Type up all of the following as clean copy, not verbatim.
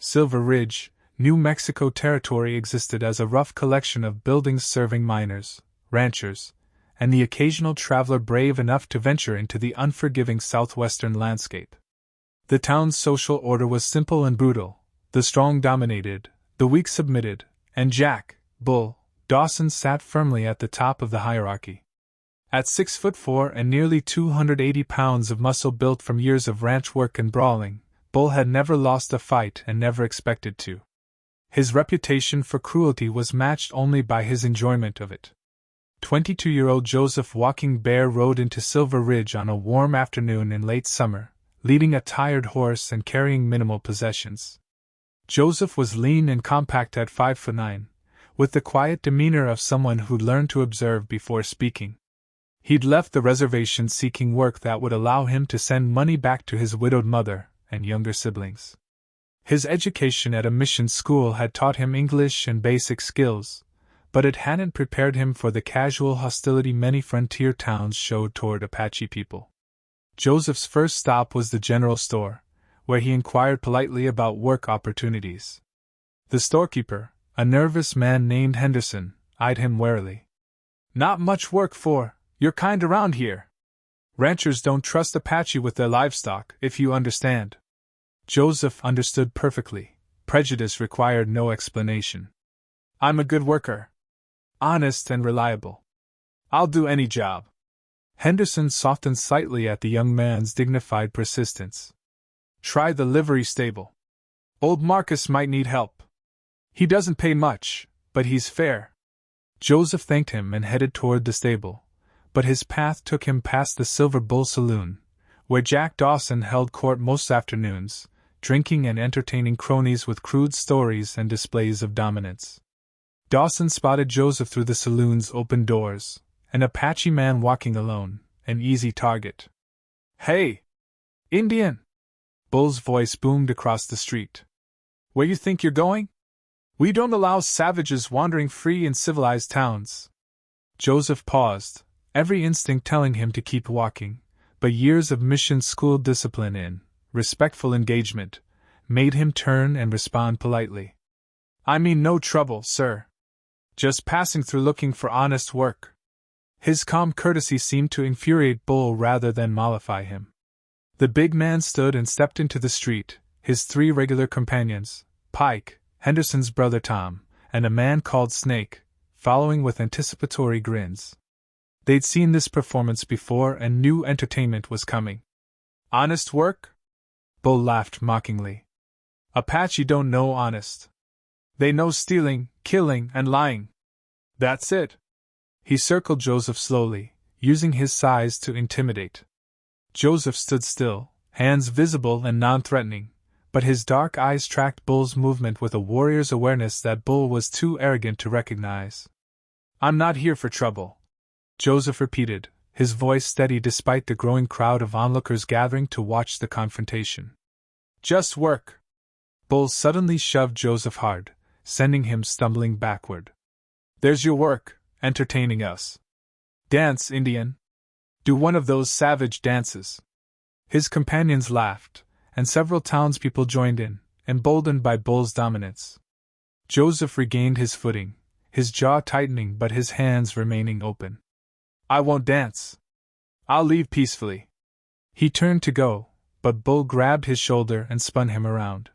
Silver Ridge, New Mexico Territory existed as a rough collection of buildings serving miners, ranchers, and the occasional traveler brave enough to venture into the unforgiving southwestern landscape. The town's social order was simple and brutal. The strong dominated, the weak submitted, and Jack, Bull, Dawson sat firmly at the top of the hierarchy. At 6'4" and nearly 280 pounds of muscle built from years of ranch work and brawling, Bull had never lost a fight and never expected to. His reputation for cruelty was matched only by his enjoyment of it. 22-year-old Joseph Walking Bear rode into Silver Ridge on a warm afternoon in late summer, leading a tired horse and carrying minimal possessions. Joseph was lean and compact at 5'9", with the quiet demeanor of someone who'd learned to observe before speaking. He'd left the reservation seeking work that would allow him to send money back to his widowed mother and younger siblings. His education at a mission school had taught him English and basic skills, but it hadn't prepared him for the casual hostility many frontier towns showed toward Apache people. Joseph's first stop was the general store, where he inquired politely about work opportunities. The storekeeper, a nervous man named Henderson, eyed him warily. "Not much work for your kind around here. Ranchers don't trust Apache with their livestock, if you understand." Joseph understood perfectly. Prejudice required no explanation. "I'm a good worker. Honest and reliable. I'll do any job." Henderson softened slightly at the young man's dignified persistence. "Try the livery stable. Old Marcus might need help. He doesn't pay much, but he's fair." Joseph thanked him and headed toward the stable, but his path took him past the Silver Bull Saloon, where Jack Dawson held court most afternoons, drinking and entertaining cronies with crude stories and displays of dominance. Dawson spotted Joseph through the saloon's open doors, an Apache man walking alone, an easy target. "Hey, Indian!" Bull's voice boomed across the street. "Where you think you're going? We don't allow savages wandering free in civilized towns." Joseph paused, every instinct telling him to keep walking, but years of mission school discipline in respectful engagement made him turn and respond politely. "I mean no trouble, sir. Just passing through looking for honest work." His calm courtesy seemed to infuriate Bull rather than mollify him. The big man stood and stepped into the street, his three regular companions, Pike, Henderson's brother Tom, and a man called Snake, following with anticipatory grins. They'd seen this performance before and knew entertainment was coming. "Honest work?" Bull laughed mockingly. "Apache don't know honest. They know stealing, killing, and lying. That's it." He circled Joseph slowly, using his size to intimidate. Joseph stood still, hands visible and non-threatening, but his dark eyes tracked Bull's movement with a warrior's awareness that Bull was too arrogant to recognize. "I'm not here for trouble," Joseph repeated, his voice steady despite the growing crowd of onlookers gathering to watch the confrontation. "Just work." Bull suddenly shoved Joseph hard, sending him stumbling backward. "There's your work, entertaining us. Dance, Indian. Do one of those savage dances." His companions laughed, and several townspeople joined in, emboldened by Bull's dominance. Joseph regained his footing, his jaw tightening but his hands remaining open. "I won't dance. I'll leave peacefully." He turned to go, but Bull grabbed his shoulder and spun him around.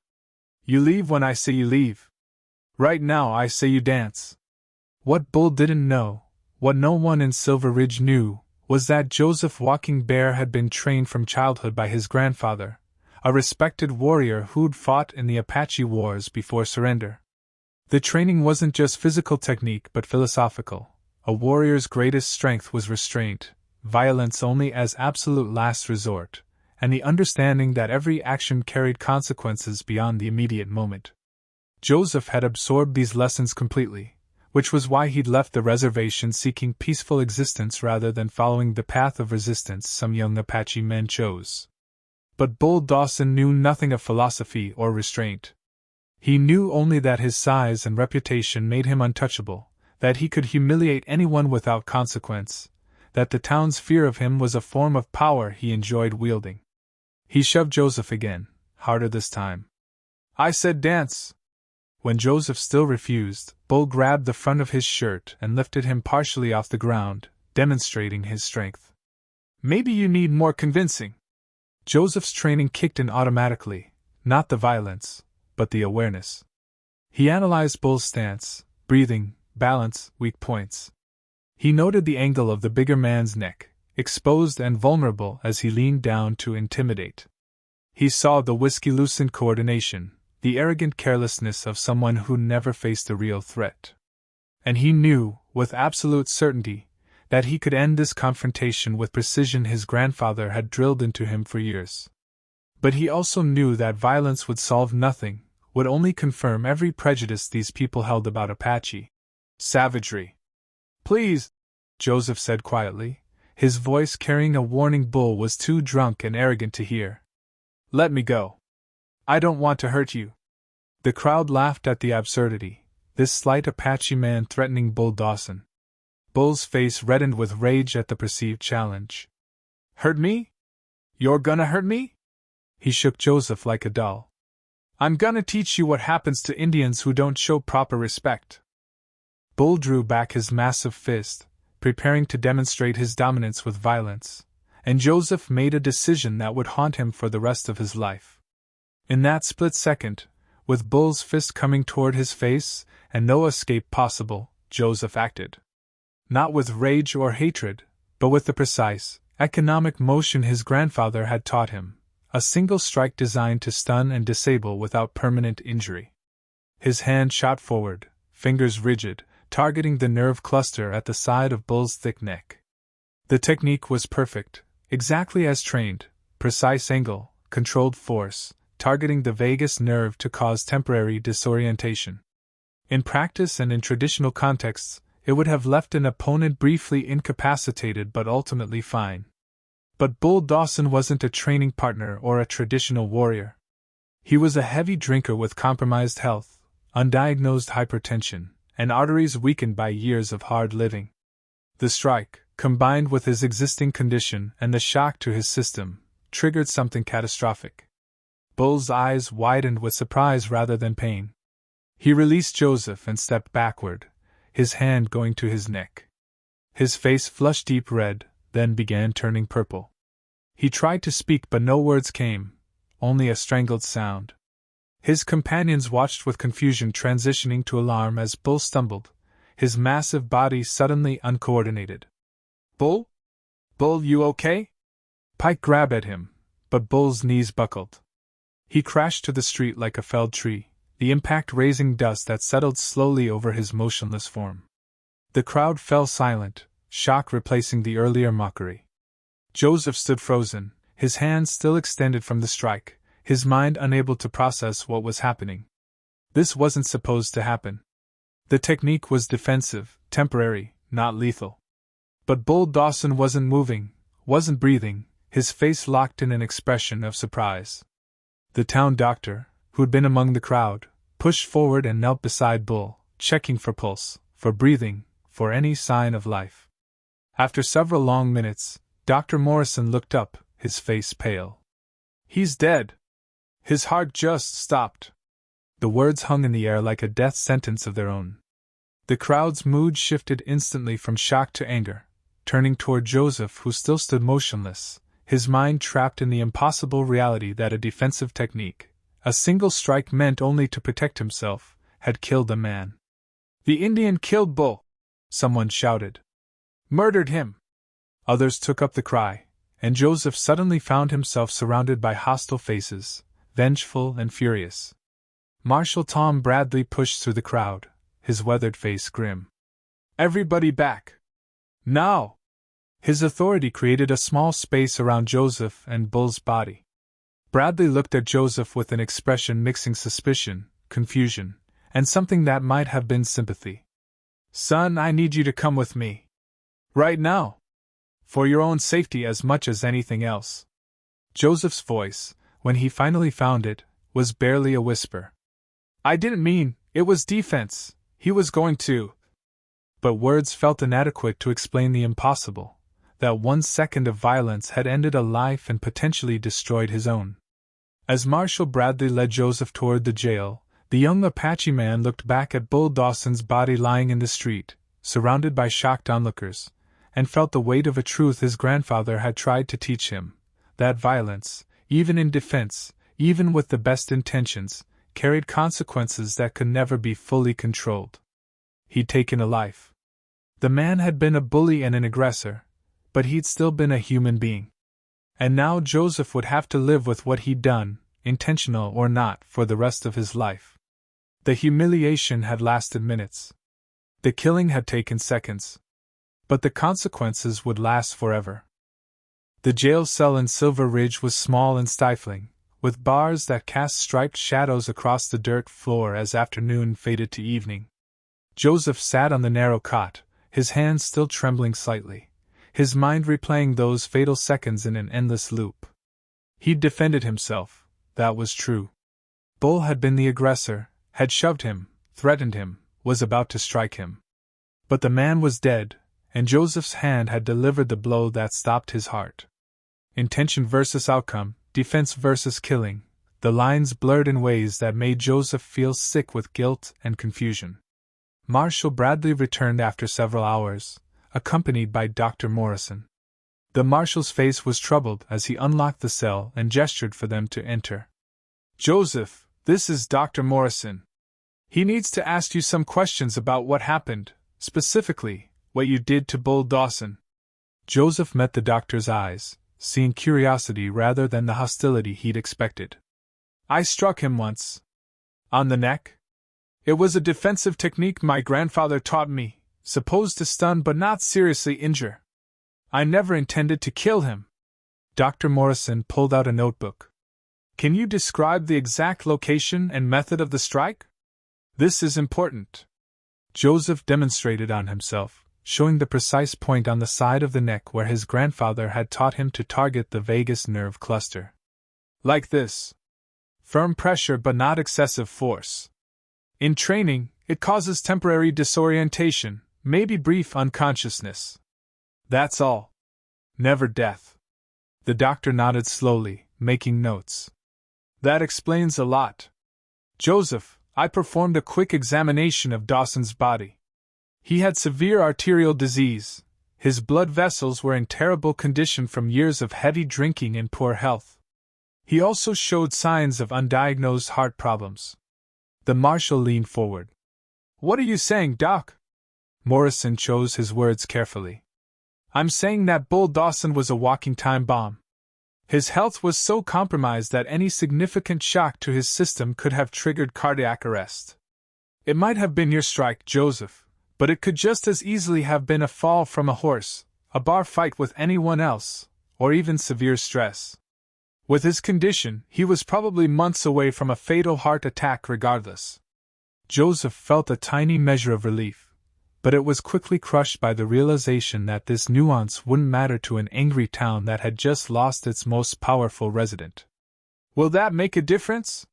"You leave when I say you leave. Right now I say you dance." What Bull didn't know, what no one in Silver Ridge knew, was that Joseph Walking Bear had been trained from childhood by his grandfather, a respected warrior who'd fought in the Apache Wars before surrender. The training wasn't just physical technique but philosophical. A warrior's greatest strength was restraint, violence only as absolute last resort, and the understanding that every action carried consequences beyond the immediate moment. Joseph had absorbed these lessons completely, which was why he'd left the reservation seeking peaceful existence rather than following the path of resistance some young Apache men chose. But Bull Dawson knew nothing of philosophy or restraint. He knew only that his size and reputation made him untouchable, that he could humiliate anyone without consequence, that the town's fear of him was a form of power he enjoyed wielding. He shoved Joseph again, harder this time. I said dance. When Joseph still refused, Bull grabbed the front of his shirt and lifted him partially off the ground, demonstrating his strength. Maybe you need more convincing. Joseph's training kicked in automatically, not the violence, but the awareness. He analyzed Bull's stance, breathing, balance, weak points. He noted the angle of the bigger man's neck, exposed and vulnerable as he leaned down to intimidate. He saw the whiskey-loosened coordination, the arrogant carelessness of someone who never faced a real threat. And he knew, with absolute certainty, that he could end this confrontation with precision his grandfather had drilled into him for years. But he also knew that violence would solve nothing, would only confirm every prejudice these people held about Apache. Savagery. Please, Joseph said quietly, his voice carrying a warning. Bull was too drunk and arrogant to hear. Let me go. I don't want to hurt you. The crowd laughed at the absurdity, this slight Apache man threatening Bull Dawson. Bull's face reddened with rage at the perceived challenge. Hurt me? You're gonna hurt me? He shook Joseph like a doll. I'm gonna teach you what happens to Indians who don't show proper respect. Bull drew back his massive fist, preparing to demonstrate his dominance with violence, and Joseph made a decision that would haunt him for the rest of his life. In that split second, with Bull's fist coming toward his face and no escape possible, Joseph acted. Not with rage or hatred, but with the precise, economic motion his grandfather had taught him, a single strike designed to stun and disable without permanent injury. His hand shot forward, fingers rigid, targeting the nerve cluster at the side of Bull's thick neck. The technique was perfect, exactly as trained, precise angle, controlled force, targeting the vagus nerve to cause temporary disorientation. In practice and in traditional contexts, it would have left an opponent briefly incapacitated but ultimately fine. But Bull Dawson wasn't a training partner or a traditional warrior. He was a heavy drinker with compromised health, undiagnosed hypertension, and arteries weakened by years of hard living. The strike, combined with his existing condition and the shock to his system, triggered something catastrophic. Bull's eyes widened with surprise rather than pain. He released Joseph and stepped backward, his hand going to his neck. His face flushed deep red, then began turning purple. He tried to speak but no words came, only a strangled sound. His companions watched with confusion transitioning to alarm as Bull stumbled, his massive body suddenly uncoordinated. Bull? Bull, you okay? Pike grabbed at him, but Bull's knees buckled. He crashed to the street like a felled tree, the impact raising dust that settled slowly over his motionless form. The crowd fell silent, shock replacing the earlier mockery. Joseph stood frozen, his hands still extended from the strike, his mind unable to process what was happening. This wasn't supposed to happen. The technique was defensive, temporary, not lethal. But Bull Dawson wasn't moving, wasn't breathing, his face locked in an expression of surprise. The town doctor, who'd been among the crowd, pushed forward and knelt beside Bull, checking for pulse, for breathing, for any sign of life. After several long minutes, Dr. Morrison looked up, his face pale. He's dead. His heart just stopped. The words hung in the air like a death sentence of their own. The crowd's mood shifted instantly from shock to anger, turning toward Joseph, who still stood motionless, his mind trapped in the impossible reality that a defensive technique, a single strike meant only to protect himself, had killed a man. The Indian killed Bull, someone shouted. Murdered him. Others took up the cry, and Joseph suddenly found himself surrounded by hostile faces, vengeful and furious. Marshal Tom Bradley pushed through the crowd, his weathered face grim. Everybody back! Now! His authority created a small space around Joseph and Bull's body. Bradley looked at Joseph with an expression mixing suspicion, confusion, and something that might have been sympathy. Son, I need you to come with me. Right now. For your own safety as much as anything else. Joseph's voice, when he finally found it, was barely a whisper. I didn't mean, it was defense, he was going to. But words felt inadequate to explain the impossible, that 1 second of violence had ended a life and potentially destroyed his own. As Marshal Bradley led Joseph toward the jail, the young Apache man looked back at Bull Dawson's body lying in the street, surrounded by shocked onlookers, and felt the weight of a truth his grandfather had tried to teach him, that violence, even in defense, even with the best intentions, carried consequences that could never be fully controlled. He'd taken a life. The man had been a bully and an aggressor, but he'd still been a human being. And now Joseph would have to live with what he'd done, intentional or not, for the rest of his life. The humiliation had lasted minutes. The killing had taken seconds. But the consequences would last forever. The jail cell in Silver Ridge was small and stifling, with bars that cast striped shadows across the dirt floor as afternoon faded to evening. Joseph sat on the narrow cot, his hands still trembling slightly, his mind replaying those fatal seconds in an endless loop. He'd defended himself, that was true. Bull had been the aggressor, had shoved him, threatened him, was about to strike him. But the man was dead, and Joseph's hand had delivered the blow that stopped his heart. Intention versus outcome, defense versus killing, the lines blurred in ways that made Joseph feel sick with guilt and confusion. Marshal Bradley returned after several hours, accompanied by Dr. Morrison. The marshal's face was troubled as he unlocked the cell and gestured for them to enter. "Joseph, this is Dr. Morrison. He needs to ask you some questions about what happened, specifically, what you did to Bull Dawson." Joseph met the doctor's eyes, seeing curiosity rather than the hostility he'd expected. "I struck him once. On the neck. It was a defensive technique my grandfather taught me, supposed to stun but not seriously injure. I never intended to kill him." Dr. Morrison pulled out a notebook. "Can you describe the exact location and method of the strike? This is important." Joseph demonstrated on himself, showing the precise point on the side of the neck where his grandfather had taught him to target the vagus nerve cluster. "Like this. Firm pressure but not excessive force. In training, it causes temporary disorientation, maybe brief unconsciousness. That's all. Never death." The doctor nodded slowly, making notes. "That explains a lot. Joseph, I performed a quick examination of Dawson's body. He had severe arterial disease. His blood vessels were in terrible condition from years of heavy drinking and poor health. He also showed signs of undiagnosed heart problems." The marshal leaned forward. "What are you saying, Doc?" Morrison chose his words carefully. "I'm saying that Bull Dawson was a walking time bomb. His health was so compromised that any significant shock to his system could have triggered cardiac arrest. It might have been your strike, Joseph, but it could just as easily have been a fall from a horse, a bar fight with anyone else, or even severe stress. With his condition, he was probably months away from a fatal heart attack regardless." Joseph felt a tiny measure of relief, but it was quickly crushed by the realization that this nuance wouldn't matter to an angry town that had just lost its most powerful resident. "Will that make a difference?"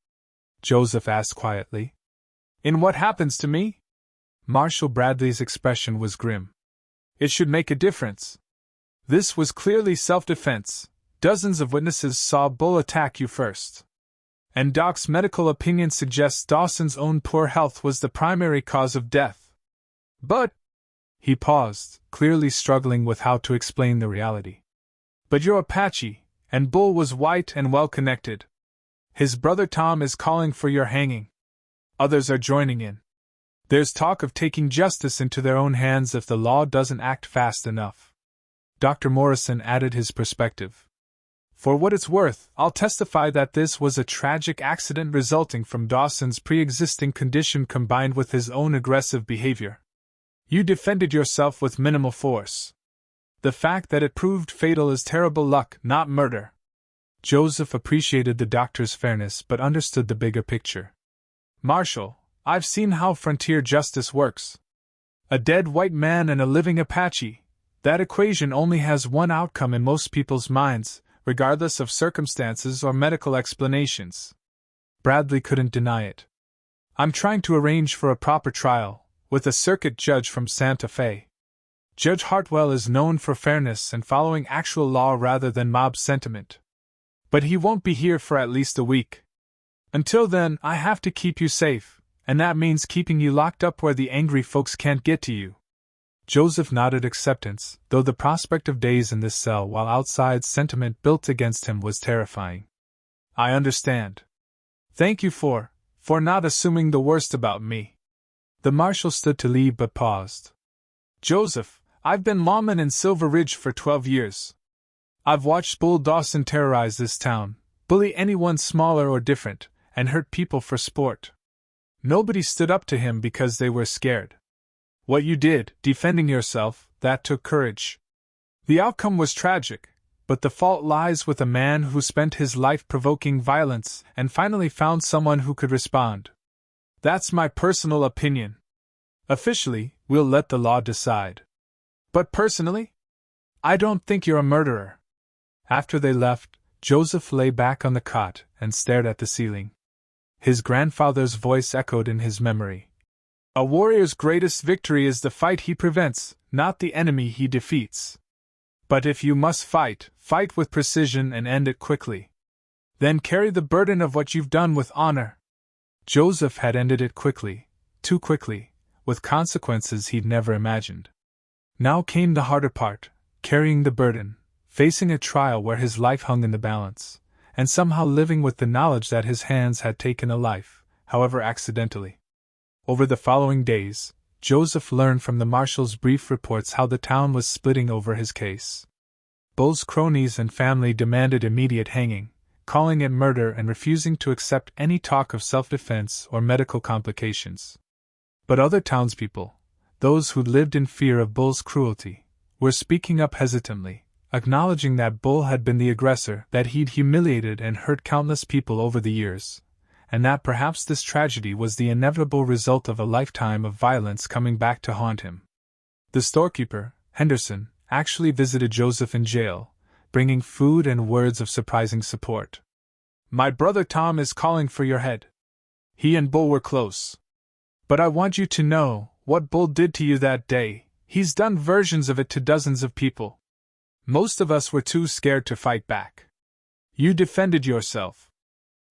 Joseph asked quietly. "In what happens to me?" Marshal Bradley's expression was grim. "It should make a difference. This was clearly self-defense. Dozens of witnesses saw Bull attack you first. And Doc's medical opinion suggests Dawson's own poor health was the primary cause of death. But—" he paused, clearly struggling with how to explain the reality. "But you're Apache, and Bull was white and well-connected. His brother Tom is calling for your hanging. Others are joining in. There's talk of taking justice into their own hands if the law doesn't act fast enough." Dr. Morrison added his perspective. "For what it's worth, I'll testify that this was a tragic accident resulting from Dawson's pre-existing condition combined with his own aggressive behavior. You defended yourself with minimal force. The fact that it proved fatal is terrible luck, not murder." Joseph appreciated the doctor's fairness but understood the bigger picture. "Marshal, I've seen how frontier justice works. A dead white man and a living Apache. That equation only has one outcome in most people's minds, regardless of circumstances or medical explanations." Bradley couldn't deny it. "I'm trying to arrange for a proper trial, with a circuit judge from Santa Fe. Judge Hartwell is known for fairness and following actual law rather than mob sentiment. But he won't be here for at least a week. Until then, I have to keep you safe, and that means keeping you locked up where the angry folks can't get to you." Joseph nodded acceptance, though the prospect of days in this cell while outside sentiment built against him was terrifying. "I understand. Thank you for not assuming the worst about me." The marshal stood to leave but paused. "Joseph, I've been lawman in Silver Ridge for 12 years. I've watched Bull Dawson terrorize this town, bully anyone smaller or different, and hurt people for sport. Nobody stood up to him because they were scared. What you did, defending yourself, that took courage. The outcome was tragic, but the fault lies with a man who spent his life provoking violence and finally found someone who could respond. That's my personal opinion. Officially, we'll let the law decide. But personally, I don't think you're a murderer." After they left, Joseph lay back on the cot and stared at the ceiling. His grandfather's voice echoed in his memory. "A warrior's greatest victory is the fight he prevents, not the enemy he defeats. But if you must fight, fight with precision and end it quickly. Then carry the burden of what you've done with honor." Joseph had ended it quickly, too quickly, with consequences he'd never imagined. Now came the harder part, carrying the burden, facing a trial where his life hung in the balance, and somehow living with the knowledge that his hands had taken a life, however accidentally. Over the following days, Joseph learned from the marshal's brief reports how the town was splitting over his case. Bull's cronies and family demanded immediate hanging, calling it murder and refusing to accept any talk of self-defense or medical complications. But other townspeople, those who lived in fear of Bull's cruelty, were speaking up hesitantly, acknowledging that Bull had been the aggressor, that he'd humiliated and hurt countless people over the years, and that perhaps this tragedy was the inevitable result of a lifetime of violence coming back to haunt him. The storekeeper, Henderson, actually visited Joseph in jail, bringing food and words of surprising support. "My brother Tom is calling for your head. He and Bull were close. But I want you to know, what Bull did to you that day, he's done versions of it to dozens of people. Most of us were too scared to fight back. You defended yourself.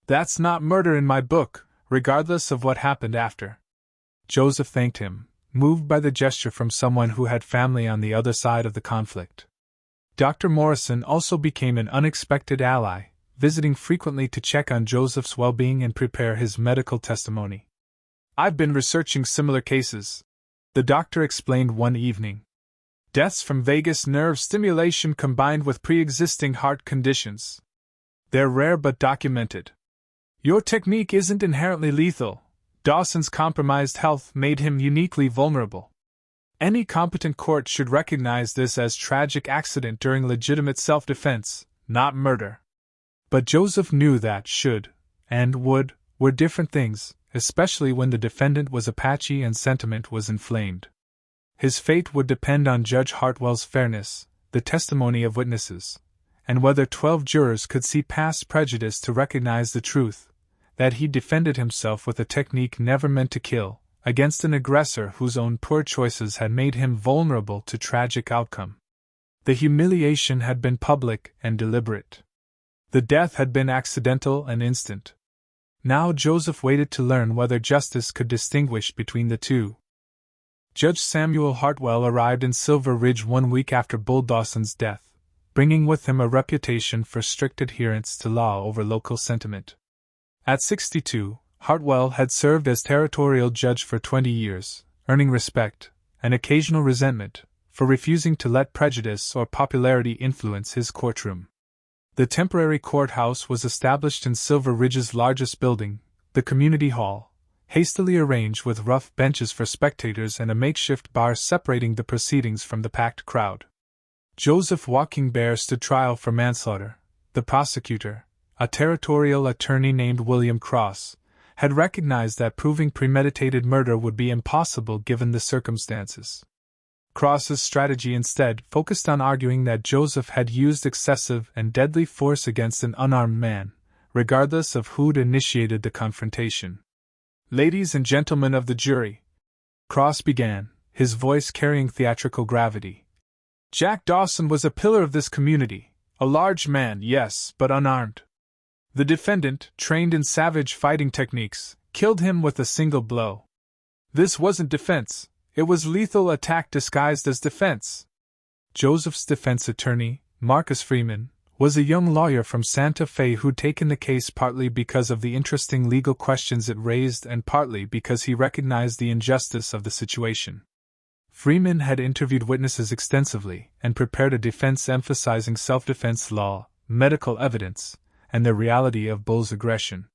That's not murder in my book, regardless of what happened after." Joseph thanked him, moved by the gesture from someone who had family on the other side of the conflict. Dr. Morrison also became an unexpected ally, visiting frequently to check on Joseph's well-being and prepare his medical testimony. "I've been researching similar cases," the doctor explained one evening. "Deaths from vagus nerve stimulation combined with pre-existing heart conditions. They're rare but documented. Your technique isn't inherently lethal. Dawson's compromised health made him uniquely vulnerable. Any competent court should recognize this as tragic accident during legitimate self-defense, not murder." But Joseph knew that should, and would, were different things, especially when the defendant was Apache and sentiment was inflamed. His fate would depend on Judge Hartwell's fairness, the testimony of witnesses, and whether 12 jurors could see past prejudice to recognize the truth, that he defended himself with a technique never meant to kill, against an aggressor whose own poor choices had made him vulnerable to tragic outcome. The humiliation had been public and deliberate. The death had been accidental and instant. Now Joseph waited to learn whether justice could distinguish between the two. Judge Samuel Hartwell arrived in Silver Ridge 1 week after Bull Dawson's death, bringing with him a reputation for strict adherence to law over local sentiment. At 62, Hartwell had served as territorial judge for 20 years, earning respect, and occasional resentment, for refusing to let prejudice or popularity influence his courtroom. The temporary courthouse was established in Silver Ridge's largest building, the Community Hall, hastily arranged with rough benches for spectators and a makeshift bar separating the proceedings from the packed crowd. Joseph Walking Bear stood trial for manslaughter. The prosecutor, a territorial attorney named William Cross, had recognized that proving premeditated murder would be impossible given the circumstances. Cross's strategy instead focused on arguing that Joseph had used excessive and deadly force against an unarmed man, regardless of who'd initiated the confrontation. "Ladies and gentlemen of the jury," Cross began, his voice carrying theatrical gravity. "Jack Dawson was a pillar of this community, a large man, yes, but unarmed. The defendant, trained in savage fighting techniques, killed him with a single blow. This wasn't defense, it was lethal attack disguised as defense. Joseph's defense attorney, Marcus Freeman, was a young lawyer from Santa Fe who'd taken the case partly because of the interesting legal questions it raised and partly because he recognized the injustice of the situation. Freeman had interviewed witnesses extensively and prepared a defense emphasizing self-defense law, medical evidence, and the reality of Bull's aggression.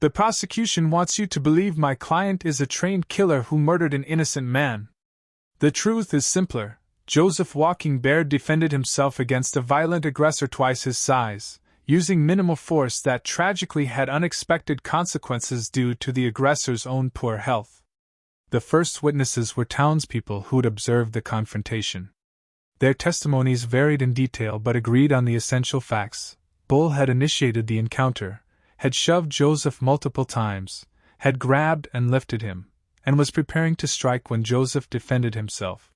The prosecution wants you to believe my client is a trained killer who murdered an innocent man. The truth is simpler. Joseph Walking Bear defended himself against a violent aggressor twice his size, using minimal force that tragically had unexpected consequences due to the aggressor's own poor health. The first witnesses were townspeople who'd observed the confrontation. Their testimonies varied in detail but agreed on the essential facts. Bull had initiated the encounter, had shoved Joseph multiple times, had grabbed and lifted him, and was preparing to strike when Joseph defended himself.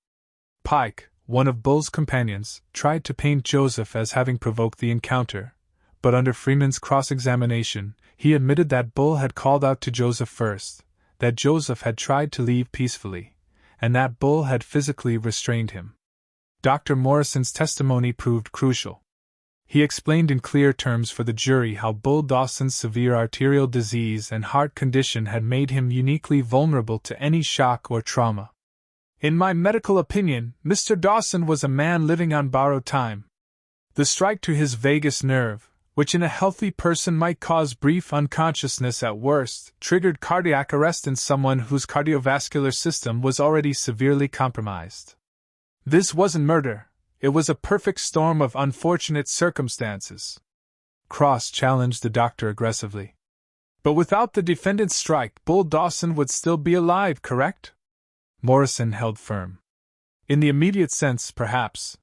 Pike, one of Bull's companions, tried to paint Joseph as having provoked the encounter, but under Freeman's cross-examination, he admitted that Bull had called out to Joseph first, that Joseph had tried to leave peacefully, and that Bull had physically restrained him. Dr. Morrison's testimony proved crucial. He explained in clear terms for the jury how Bull Dawson's severe arterial disease and heart condition had made him uniquely vulnerable to any shock or trauma. In my medical opinion, Mr. Dawson was a man living on borrowed time. The strike to his vagus nerve, which in a healthy person might cause brief unconsciousness at worst, triggered cardiac arrest in someone whose cardiovascular system was already severely compromised. This wasn't murder. It was a perfect storm of unfortunate circumstances. Cross challenged the doctor aggressively. But without the defendant's strike, Bull Dawson would still be alive, correct? Morrison held firm. In the immediate sense, perhaps.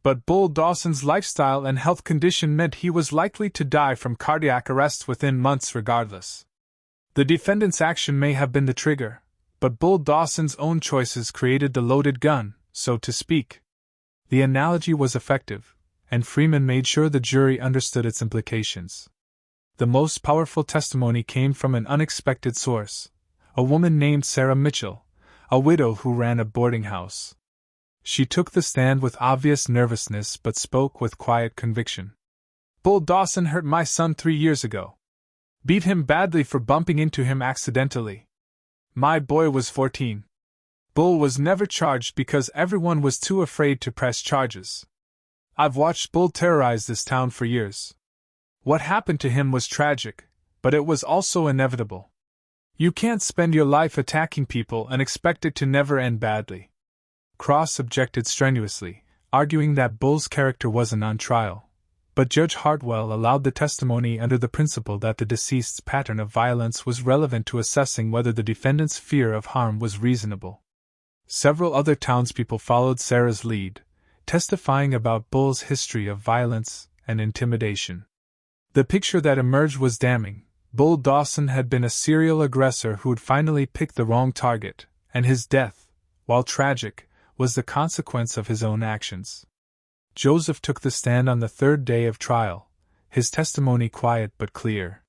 But Bull Dawson's lifestyle and health condition meant he was likely to die from cardiac arrest within months regardless. The defendant's action may have been the trigger, but Bull Dawson's own choices created the loaded gun, so to speak. The analogy was effective, and Freeman made sure the jury understood its implications. The most powerful testimony came from an unexpected source, a woman named Sarah Mitchell, a widow who ran a boarding house. She took the stand with obvious nervousness but spoke with quiet conviction. Bull Dawson hurt my son 3 years ago. Beat him badly for bumping into him accidentally. My boy was 14. Bull was never charged because everyone was too afraid to press charges. I've watched Bull terrorize this town for years. What happened to him was tragic, but it was also inevitable. You can't spend your life attacking people and expect it to never end badly. Cross objected strenuously, arguing that Bull's character wasn't on trial, but Judge Hartwell allowed the testimony under the principle that the deceased's pattern of violence was relevant to assessing whether the defendant's fear of harm was reasonable. Several other townspeople followed Sarah's lead, testifying about Bull's history of violence and intimidation. The picture that emerged was damning. Bull Dawson had been a serial aggressor who'd finally picked the wrong target, and his death, while tragic, was the consequence of his own actions. Joseph took the stand on the third day of trial, his testimony quiet but clear.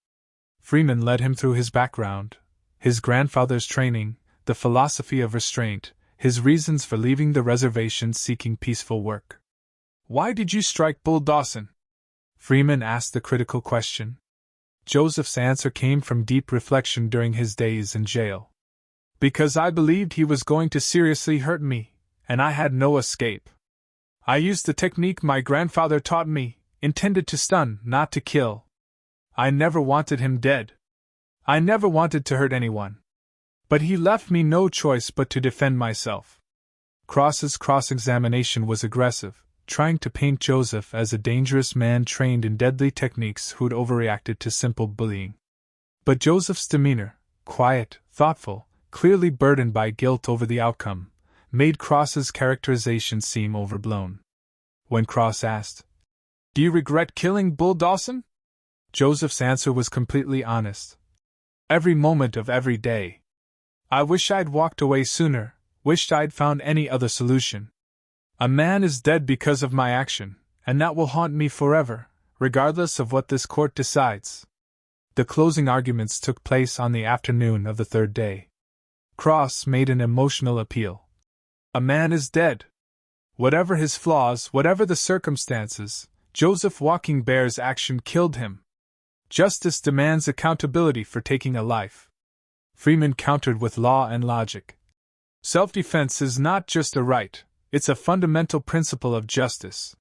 Freeman led him through his background, his grandfather's training, the philosophy of restraint, his reasons for leaving the reservation seeking peaceful work. Why did you strike Bull Dawson? Freeman asked the critical question. Joseph's answer came from deep reflection during his days in jail. Because I believed he was going to seriously hurt me, and I had no escape. I used the technique my grandfather taught me, intended to stun, not to kill. I never wanted him dead. I never wanted to hurt anyone. But he left me no choice but to defend myself. Cross's cross-examination was aggressive, trying to paint Joseph as a dangerous man trained in deadly techniques who'd overreacted to simple bullying. But Joseph's demeanor, quiet, thoughtful, clearly burdened by guilt over the outcome, made Cross's characterization seem overblown. When Cross asked, "Do you regret killing Bull Dawson?" Joseph's answer was completely honest. Every moment of every day. I wish I'd walked away sooner, wished I'd found any other solution. A man is dead because of my action, and that will haunt me forever, regardless of what this court decides. The closing arguments took place on the afternoon of the third day. Cross made an emotional appeal. A man is dead. Whatever his flaws, whatever the circumstances, Joseph Walking Bear's action killed him. Justice demands accountability for taking a life. Freeman countered with law and logic. Self-defense is not just a right, it's a fundamental principle of justice.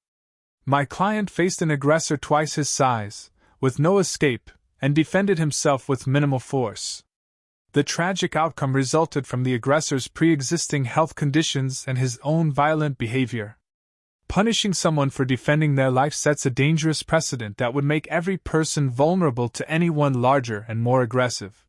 My client faced an aggressor twice his size, with no escape, and defended himself with minimal force. The tragic outcome resulted from the aggressor's pre-existing health conditions and his own violent behavior. Punishing someone for defending their life sets a dangerous precedent that would make every person vulnerable to anyone larger and more aggressive.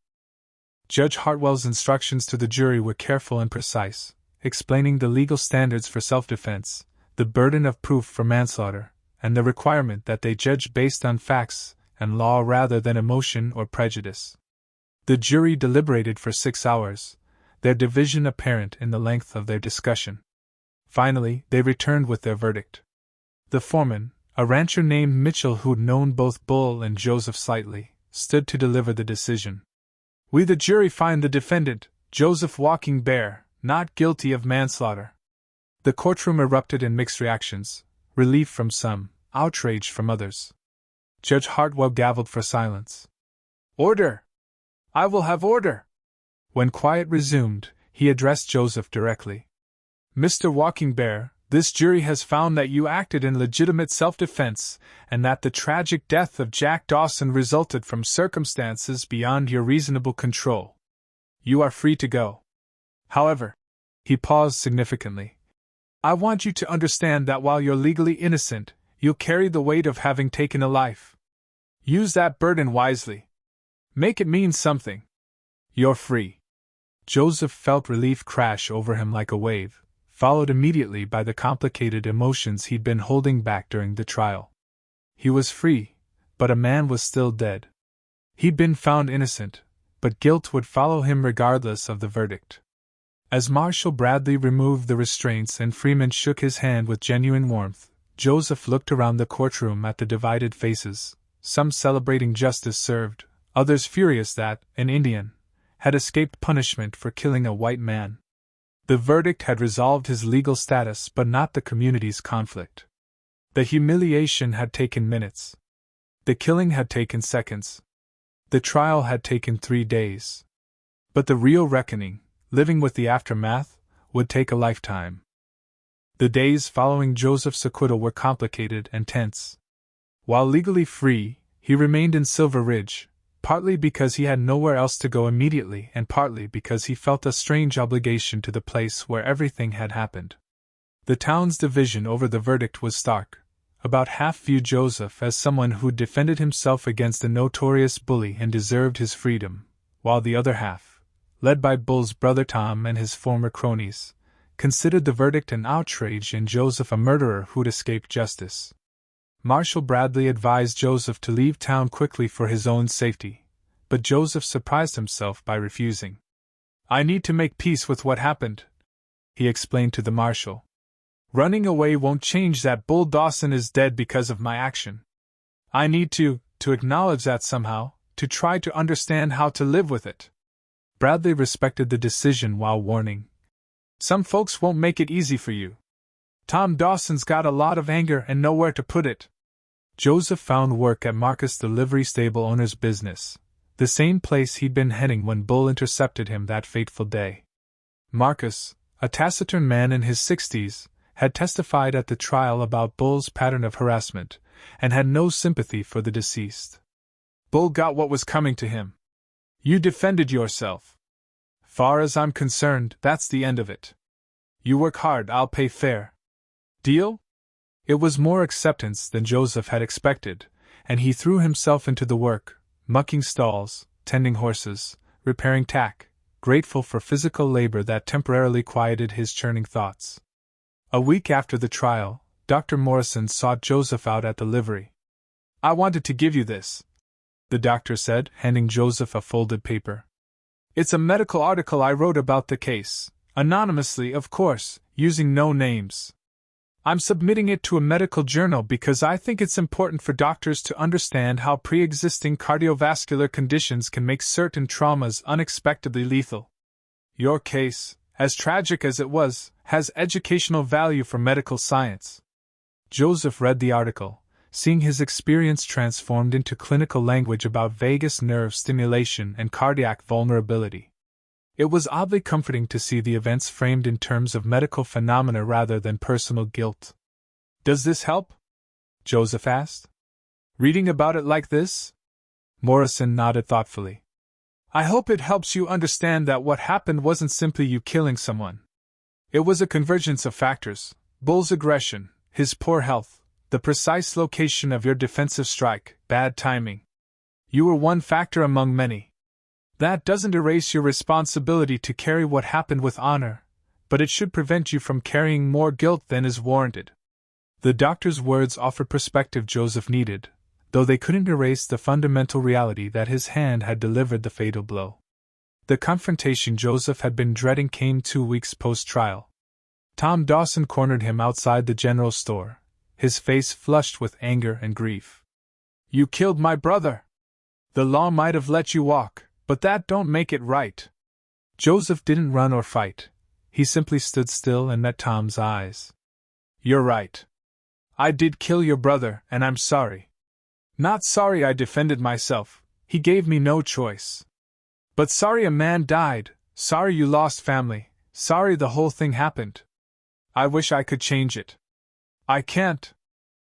Judge Hartwell's instructions to the jury were careful and precise, explaining the legal standards for self-defense, the burden of proof for manslaughter, and the requirement that they judge based on facts and law rather than emotion or prejudice. The jury deliberated for 6 hours, their division apparent in the length of their discussion. Finally, they returned with their verdict. The foreman, a rancher named Mitchell who'd known both Bull and Joseph slightly, stood to deliver the decision. We the jury find the defendant, Joseph Walking Bear, not guilty of manslaughter. The courtroom erupted in mixed reactions, relief from some, outrage from others. Judge Hartwell gavelled for silence. Order! I will have order! When quiet resumed, he addressed Joseph directly. Mr. Walking Bear, this jury has found that you acted in legitimate self-defense, and that the tragic death of Jack Dawson resulted from circumstances beyond your reasonable control. You are free to go. However, he paused significantly. I want you to understand that while you're legally innocent, you'll carry the weight of having taken a life. Use that burden wisely. Make it mean something. You're free. Joseph felt relief crash over him like a wave, followed immediately by the complicated emotions he'd been holding back during the trial. He was free, but a man was still dead. He'd been found innocent, but guilt would follow him regardless of the verdict. As Marshal Bradley removed the restraints and Freeman shook his hand with genuine warmth, Joseph looked around the courtroom at the divided faces, some celebrating justice served, others furious that an Indian had escaped punishment for killing a white man. The verdict had resolved his legal status but not the community's conflict. The humiliation had taken minutes. The killing had taken seconds. The trial had taken 3 days. But the real reckoning, living with the aftermath, would take a lifetime. The days following Joseph's acquittal were complicated and tense. While legally free, he remained in Silver Ridge, partly because he had nowhere else to go immediately and partly because he felt a strange obligation to the place where everything had happened. The town's division over the verdict was stark. About half viewed Joseph as someone who'd defended himself against a notorious bully and deserved his freedom, while the other half, led by Bull's brother Tom and his former cronies, considered the verdict an outrage and Joseph a murderer who'd escaped justice. Marshal Bradley advised Joseph to leave town quickly for his own safety, but Joseph surprised himself by refusing. I need to make peace with what happened, he explained to the marshal. Running away won't change that Bull Dawson is dead because of my action. I need to acknowledge that somehow, to try to understand how to live with it. Bradley respected the decision while warning. Some folks won't make it easy for you. Tom Dawson's got a lot of anger and nowhere to put it. Joseph found work at Marcus, the livery stable owner's business, the same place he'd been heading when Bull intercepted him that fateful day. Marcus, a taciturn man in his 60s, had testified at the trial about Bull's pattern of harassment, and had no sympathy for the deceased. Bull got what was coming to him. You defended yourself. Far as I'm concerned, that's the end of it. You work hard, I'll pay fair. Deal? It was more acceptance than Joseph had expected, and he threw himself into the work, mucking stalls, tending horses, repairing tack, grateful for physical labor that temporarily quieted his churning thoughts. A week after the trial, Dr. Morrison sought Joseph out at the livery. I wanted to give you this, the doctor said, handing Joseph a folded paper. It's a medical article I wrote about the case, anonymously, of course, using no names. I'm submitting it to a medical journal because I think it's important for doctors to understand how pre-existing cardiovascular conditions can make certain traumas unexpectedly lethal. Your case, as tragic as it was, has educational value for medical science. Joseph read the article, seeing his experience transformed into clinical language about vagus nerve stimulation and cardiac vulnerability. It was oddly comforting to see the events framed in terms of medical phenomena rather than personal guilt. Does this help? Joseph asked. Reading about it like this? Morrison nodded thoughtfully. I hope it helps you understand that what happened wasn't simply you killing someone. It was a convergence of factors: Bull's aggression, his poor health, the precise location of your defensive strike, bad timing. You were one factor among many. That doesn't erase your responsibility to carry what happened with honor, but it should prevent you from carrying more guilt than is warranted. The doctor's words offered perspective Joseph needed, though they couldn't erase the fundamental reality that his hand had delivered the fatal blow. The confrontation Joseph had been dreading came 2 weeks post-trial. Tom Dawson cornered him outside the general store, his face flushed with anger and grief. You killed my brother! The law might have let you walk, but that don't make it right. Joseph didn't run or fight. He simply stood still and met Tom's eyes. You're right. I did kill your brother, and I'm sorry. Not sorry I defended myself, he gave me no choice. But sorry a man died, sorry you lost family, sorry the whole thing happened. I wish I could change it. I can't.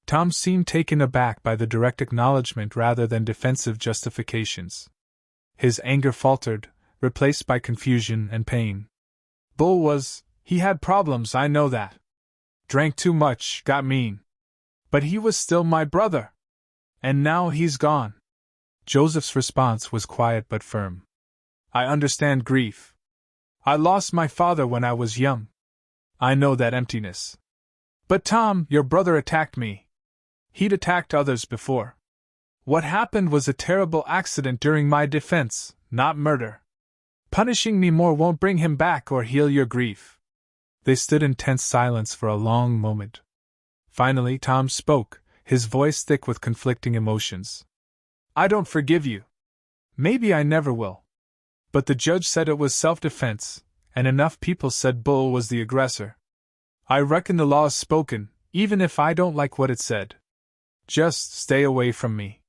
Tom seemed taken aback by the direct acknowledgement rather than defensive justifications. His anger faltered, replaced by confusion and pain. Bull he had problems, I know that. Drank too much, got mean. But he was still my brother. And now he's gone. Joseph's response was quiet but firm. I understand grief. I lost my father when I was young. I know that emptiness. But Tom, your brother attacked me. He'd attacked others before. What happened was a terrible accident during my defense, not murder. Punishing me more won't bring him back or heal your grief. They stood in tense silence for a long moment. Finally, Tom spoke, his voice thick with conflicting emotions. I don't forgive you. Maybe I never will. But the judge said it was self-defense, and enough people said Bull was the aggressor. I reckon the law is spoken, even if I don't like what it said. Just stay away from me.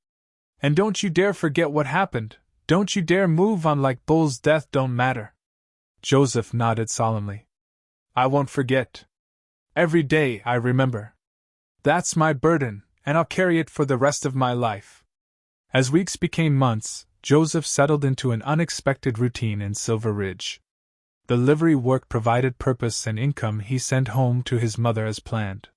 And don't you dare forget what happened. Don't you dare move on like Bull's death don't matter. Joseph nodded solemnly. I won't forget. Every day I remember. That's my burden, and I'll carry it for the rest of my life. As weeks became months, Joseph settled into an unexpected routine in Silver Ridge. The livery work provided purpose and income he sent home to his mother as planned.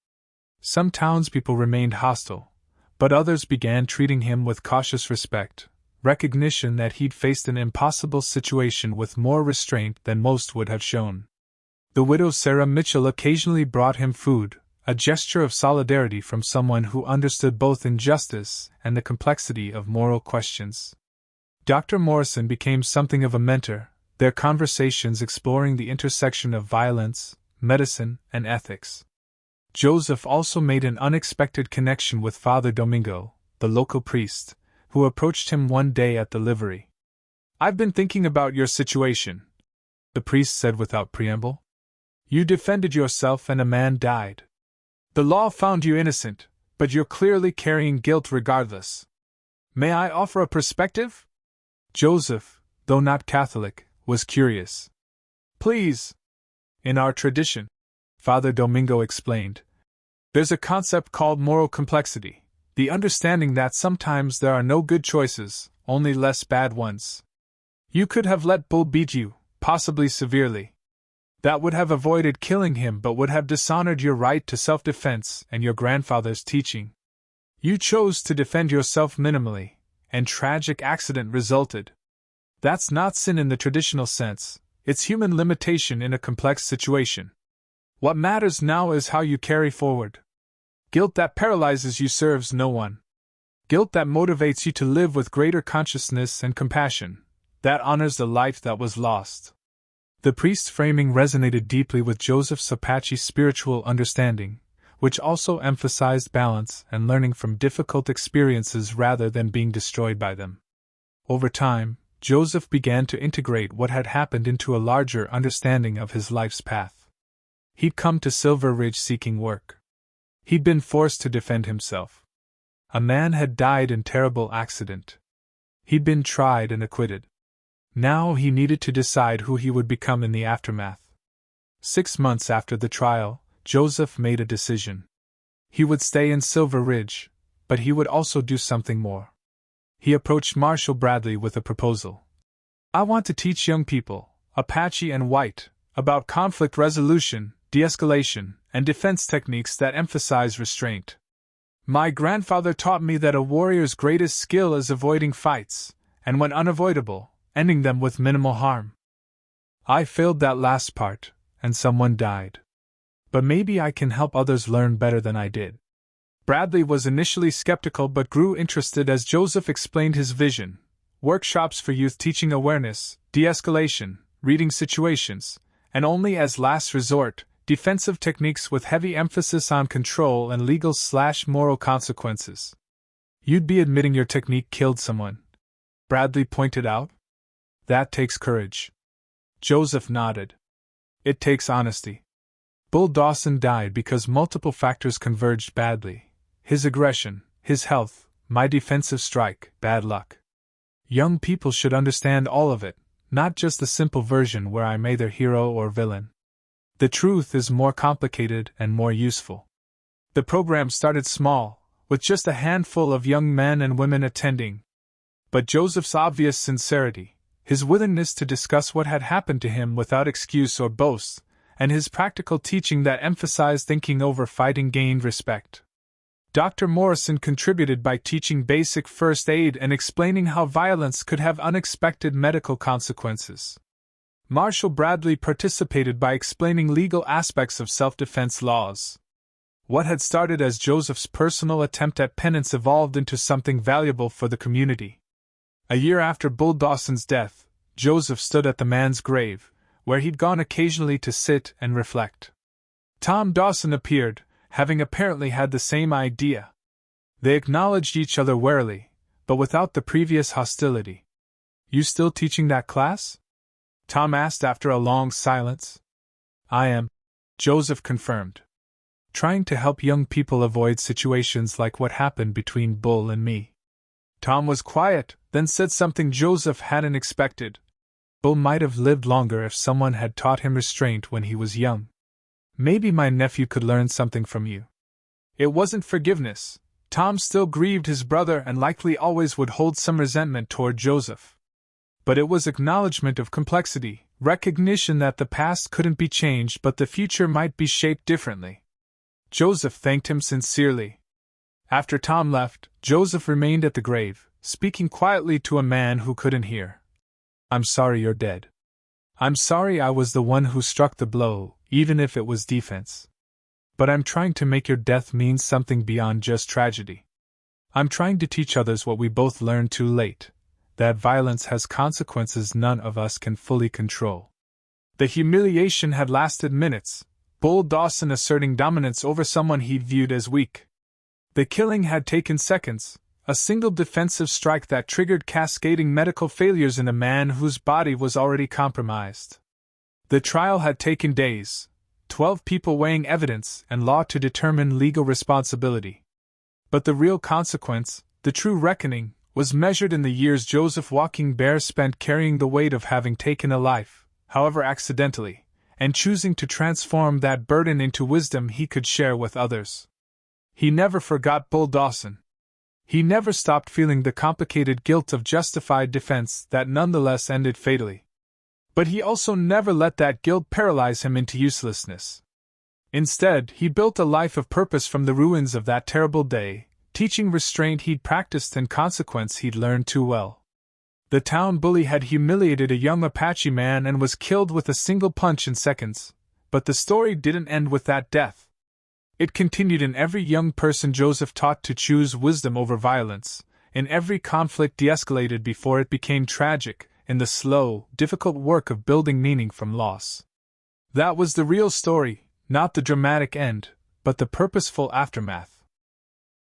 Some townspeople remained hostile, but others began treating him with cautious respect, recognition that he'd faced an impossible situation with more restraint than most would have shown. The widow Sarah Mitchell occasionally brought him food, a gesture of solidarity from someone who understood both injustice and the complexity of moral questions. Dr. Morrison became something of a mentor, their conversations exploring the intersection of violence, medicine, and ethics. Joseph also made an unexpected connection with Father Domingo, the local priest, who approached him one day at the livery. I've been thinking about your situation, the priest said without preamble. You defended yourself and a man died. The law found you innocent, but you're clearly carrying guilt regardless. May I offer a perspective? Joseph, though not Catholic, was curious. Please. In our tradition, Father Domingo explained, there's a concept called moral complexity, the understanding that sometimes there are no good choices, only less bad ones. You could have let Bull beat you, possibly severely. That would have avoided killing him but would have dishonored your right to self-defense and your grandfather's teaching. You chose to defend yourself minimally, and tragic accident resulted. That's not sin in the traditional sense, it's human limitation in a complex situation. What matters now is how you carry forward. Guilt that paralyzes you serves no one. Guilt that motivates you to live with greater consciousness and compassion, that honors the life that was lost. The priest's framing resonated deeply with Joseph's Apache spiritual understanding, which also emphasized balance and learning from difficult experiences rather than being destroyed by them. Over time, Joseph began to integrate what had happened into a larger understanding of his life's path. He'd come to Silver Ridge seeking work. He'd been forced to defend himself. A man had died in terrible accident. He'd been tried and acquitted. Now he needed to decide who he would become in the aftermath. 6 months after the trial, Joseph made a decision. He would stay in Silver Ridge, but he would also do something more. He approached Marshall Bradley with a proposal. "I want to teach young people, Apache and white, about conflict resolution, de-escalation, and defense techniques that emphasize restraint. My grandfather taught me that a warrior's greatest skill is avoiding fights, and when unavoidable, ending them with minimal harm. I failed that last part, and someone died. But maybe I can help others learn better than I did." Bradley was initially skeptical but grew interested as Joseph explained his vision: workshops for youth teaching awareness, de-escalation, reading situations, and only as last resort, defensive techniques with heavy emphasis on control and legal/moral consequences. "You'd be admitting your technique killed someone," Bradley pointed out. "That takes courage." Joseph nodded. "It takes honesty. Bull Dawson died because multiple factors converged badly: his aggression, his health, my defensive strike, bad luck. Young people should understand all of it, not just the simple version where I'm either hero or villain. The truth is more complicated and more useful." The program started small, with just a handful of young men and women attending. But Joseph's obvious sincerity, his willingness to discuss what had happened to him without excuse or boast, and his practical teaching that emphasized thinking over fighting gained respect. Dr. Morrison contributed by teaching basic first aid and explaining how violence could have unexpected medical consequences. Marshall Bradley participated by explaining legal aspects of self-defense laws. What had started as Joseph's personal attempt at penance evolved into something valuable for the community. A year after Bull Dawson's death, Joseph stood at the man's grave, where he'd gone occasionally to sit and reflect. Tom Dawson appeared, having apparently had the same idea. They acknowledged each other warily, but without the previous hostility. "You still teaching that class?" Tom asked after a long silence. "I am," Joseph confirmed. "Trying to help young people avoid situations like what happened between Bull and me." Tom was quiet, then said something Joseph hadn't expected. "Bull might have lived longer if someone had taught him restraint when he was young. Maybe my nephew could learn something from you." It wasn't forgiveness. Tom still grieved his brother and likely always would hold some resentment toward Joseph. But it was acknowledgement of complexity, recognition that the past couldn't be changed but the future might be shaped differently. Joseph thanked him sincerely. After Tom left, Joseph remained at the grave, speaking quietly to a man who couldn't hear. "I'm sorry you're dead. I'm sorry I was the one who struck the blow, even if it was defense. But I'm trying to make your death mean something beyond just tragedy. I'm trying to teach others what we both learned too late, that violence has consequences none of us can fully control." The humiliation had lasted minutes, Bull Dawson asserting dominance over someone he viewed as weak. The killing had taken seconds, a single defensive strike that triggered cascading medical failures in a man whose body was already compromised. The trial had taken days, 12 people weighing evidence and law to determine legal responsibility. But the real consequence, the true reckoning, was measured in the years Joseph Walking Bear spent carrying the weight of having taken a life, however accidentally, and choosing to transform that burden into wisdom he could share with others. He never forgot Bull Dawson. He never stopped feeling the complicated guilt of justified defense that nonetheless ended fatally. But he also never let that guilt paralyze him into uselessness. Instead, he built a life of purpose from the ruins of that terrible day, teaching restraint he'd practiced and consequence he'd learned too well. The town bully had humiliated a young Apache man and was killed with a single punch in seconds, but the story didn't end with that death. It continued in every young person Joseph taught to choose wisdom over violence, in every conflict de-escalated before it became tragic, in the slow, difficult work of building meaning from loss. That was the real story, not the dramatic end, But the purposeful aftermath,